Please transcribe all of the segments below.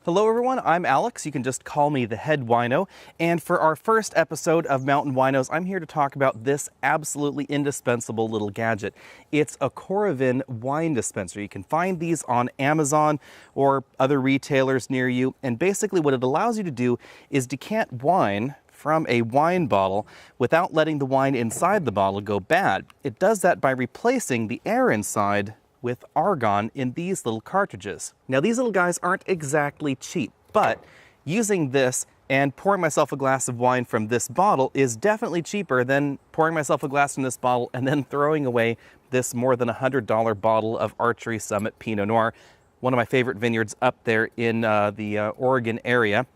Hello everyone, I'm Alex. You can just call me the head wino. And for our first episode of Mountain Winos, I'm here to talk about this absolutely indispensable little gadget. It's a Coravin wine dispenser. You can find these on Amazon or other retailers near you. And basically what it allows you to do is decant wine from a wine bottle without letting the wine inside the bottle go bad. It does that by replacing the air inside with argon in these little cartridges. Now these little guys aren't exactly cheap, but using this and pouring myself a glass of wine from this bottle is definitely cheaper than pouring myself a glass from this bottle and then throwing away this more than $100 bottle of Archery Summit Pinot Noir, one of my favorite vineyards up there in the Oregon area.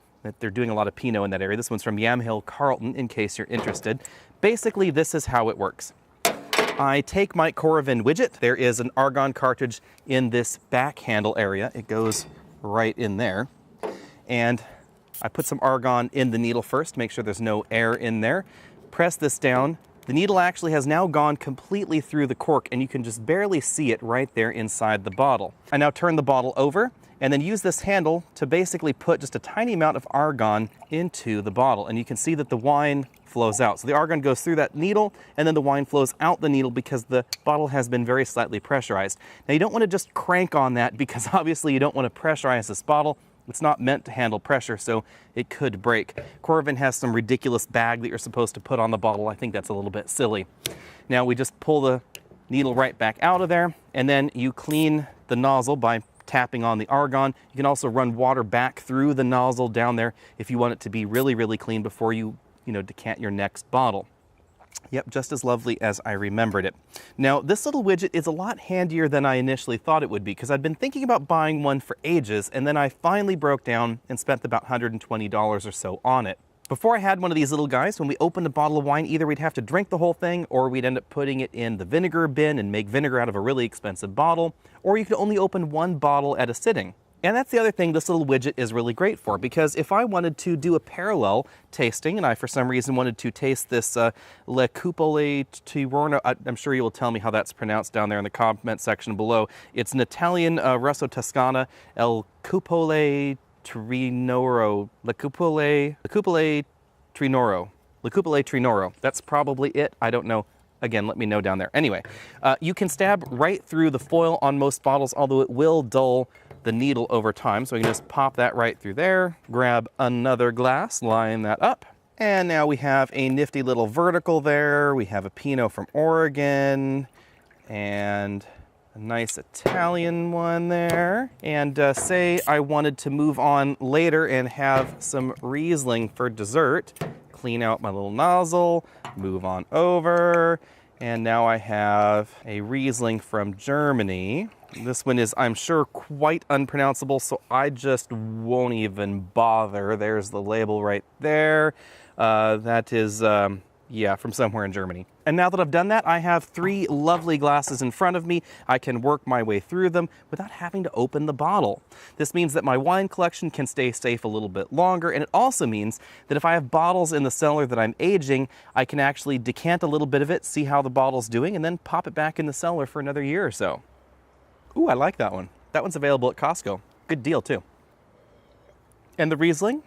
They're doing a lot of Pinot in that area. This one's from Yamhill Carlton, in case you're interested. Basically, this is how it works. I take my Coravin widget. There is an argon cartridge in this back handle area. It goes right in there. And I put some argon in the needle first, make sure there's no air in there. Press this down. The needle actually has now gone completely through the cork, and you can just barely see it right there inside the bottle. I now turn the bottle over and then use this handle to basically put just a tiny amount of argon into the bottle. And you can see that the wine flows out. So the argon goes through that needle and then the wine flows out the needle because the bottle has been very slightly pressurized. Now you don't want to just crank on that because obviously you don't want to pressurize this bottle. It's not meant to handle pressure, so it could break. Coravin has some ridiculous bag that you're supposed to put on the bottle. I think that's a little bit silly. Now we just pull the needle right back out of there, and then you clean the nozzle by tapping on the argon. You can also run water back through the nozzle down there if you want it to be really, really clean before you decant your next bottle. Yep, just as lovely as I remembered it. Now, this little widget is a lot handier than I initially thought it would be because I'd been thinking about buying one for ages, and then I finally broke down and spent about $120 or so on it. Before I had one of these little guys, when we opened a bottle of wine, either we'd have to drink the whole thing or we'd end up putting it in the vinegar bin and make vinegar out of a really expensive bottle, or you could only open one bottle at a sitting. And that's the other thing this little widget is really great for, because if I wanted to do a parallel tasting, and I for some reason wanted to taste this Le Cupole Tirorno, I'm sure you will tell me how that's pronounced down there in the comment section below. It's an Italian Rosso Toscana, El Cupole Trinoro, Le Cupole Trinoro, Le Cupole Trinoro. That's probably it. I don't know. Again, let me know down there. Anyway, you can stab right through the foil on most bottles, although it will dull the needle over time. So we can just pop that right through there, grab another glass, line that up. And now we have a nifty little vertical there. We have a Pinot from Oregon and a nice Italian one there. And say I wanted to move on later and have some Reisling for dessert. Clean out my little nozzle, move on over. And now I have a Reisling from Germany. This one is, I'm sure, quite unpronounceable, so I just won't even bother. There's the label right there. That is, yeah, from somewhere in Germany. And now that I've done that, I have 3 lovely glasses in front of me. I can work my way through them without having to open the bottle. This means that my wine collection can stay safe a little bit longer, and it also means that if I have bottles in the cellar that I'm aging, I can actually decant a little bit of it, see how the bottle's doing, and then pop it back in the cellar for another year or so. Ooh, I like that one. That one's available at Costco. Good deal, too. And the Riesling,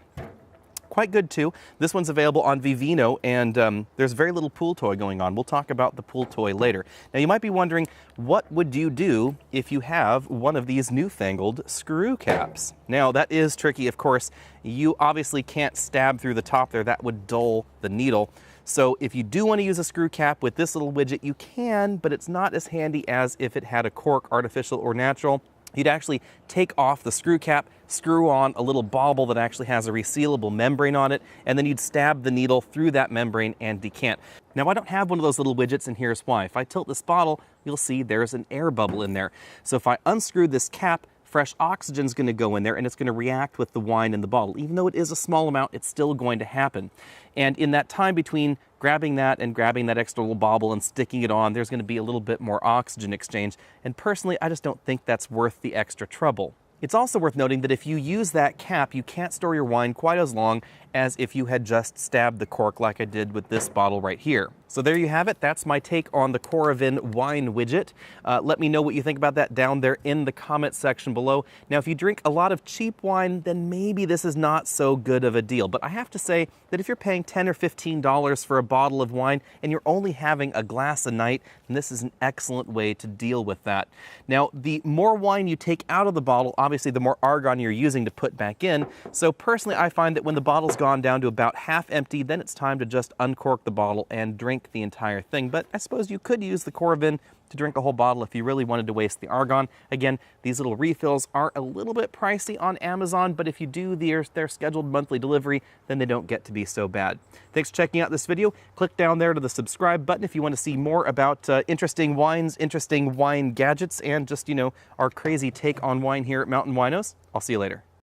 quite good, too. This one's available on Vivino, and there's very little pool toy going on. We'll talk about the pool toy later. Now, you might be wondering, what would you do if you have one of these newfangled screw caps? Now, that is tricky. Of course, you obviously can't stab through the top there. That would dull the needle. So if you do want to use a screw cap with this little widget, you can, but it's not as handy as if it had a cork, artificial or natural. You'd actually take off the screw cap, screw on a little bauble that actually has a resealable membrane on it, and then you'd stab the needle through that membrane and decant. Now, I don't have one of those little widgets, and here's why. If I tilt this bottle, you'll see there's an air bubble in there. So if I unscrew this cap, fresh oxygen is going to go in there and it's going to react with the wine in the bottle. Even though it is a small amount, it's still going to happen. And in that time between grabbing that and grabbing that extra little bauble and sticking it on, there's going to be a little bit more oxygen exchange. And personally, I just don't think that's worth the extra trouble. It's also worth noting that if you use that cap, you can't store your wine quite as long as if you had just stabbed the cork like I did with this bottle right here. So there you have it. That's my take on the Coravin wine widget. Let me know what you think about that down there in the comment section below. Now, if you drink a lot of cheap wine, then maybe this is not so good of a deal. But I have to say that if you're paying $10 or $15 for a bottle of wine and you're only having a glass a night, then this is an excellent way to deal with that. Now, the more wine you take out of the bottle, obviously the more argon you're using to put back in. So personally, I find that when the bottle's gone down to about half empty, then it's time to just uncork the bottle and drink the entire thing. But I suppose you could use the Coravin to drink a whole bottle if you really wanted to waste the argon. Again, these little refills are a little bit pricey on Amazon, but if you do their scheduled monthly delivery, then they don't get to be so bad. Thanks for checking out this video. Click down there to the subscribe button if you want to see more about interesting wines, interesting wine gadgets, and just, our crazy take on wine here at Mountain Winos. I'll see you later.